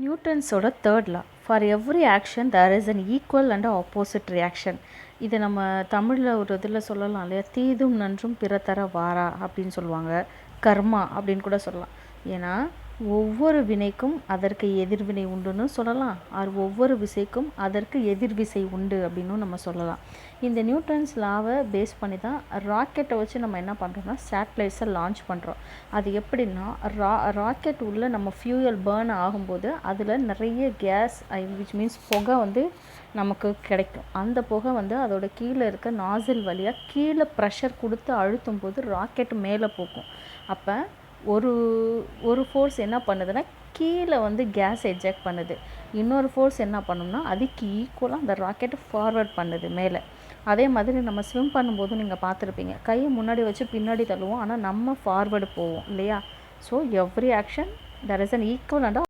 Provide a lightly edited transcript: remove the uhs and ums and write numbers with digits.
நியூட்டன்ஸோட third law, for every action there is an equal and opposite reaction. இது நம்ம தமிழில் ஒரு இதில் சொல்லலாம் இல்லையா, தீதும் நன்றும் பிற தர வாரா அப்படின்னு சொல்லுவாங்க, கர்மா அப்படின்னு கூட சொல்லலாம். ஏன்னா ஒவ்வொரு வினைக்கும் அதற்கு எதிர்வினை உண்டுன்னு சொல்லலாம், ஒவ்வொரு விசைக்கும் அதற்கு எதிர்விசை உண்டு அப்படின்னும் நம்ம சொல்லலாம். இந்த நியூட்டன்ஸ் லாவை பேஸ் பண்ணி தான் ராக்கெட்டை வச்சு நம்ம என்ன பண்ணுறோம்னா சேட்டலைட்ஸை லான்ச் பண்ணுறோம். அது எப்படின்னா ராக்கெட் உள்ள நம்ம ஃபியூயல் பேர்ன் ஆகும்போது அதில் நிறைய கேஸ் விச் மீன்ஸ் புகை நமக்கு கிடைக்கும். அந்த புகை அதோட கீழே இருக்க நாசில் வழியாக கீழே ப்ரெஷர் கொடுத்து அழுத்தும் போது ராக்கெட் மேலே போகும். அப்போ ஒரு ஃபோர்ஸ் என்ன பண்ணுதுன்னா கீழே கேஸ் எஜெக்ட் பண்ணுது, இன்னொரு ஃபோர்ஸ் என்ன பண்ணும்னா அதுக்கு ஈக்குவலாக அந்த ராக்கெட்டை ஃபார்வர்ட் பண்ணுது மேலே. அதே மாதிரி நம்ம ஸ்விம் பண்ணும்போது நீங்கள் பார்த்துருப்பீங்க, கையை முன்னாடி வச்சு பின்னாடி தள்ளுவோம், ஆனால் நம்ம ஃபார்வர்டு போவோம் இல்லையா. So every action there is an equal and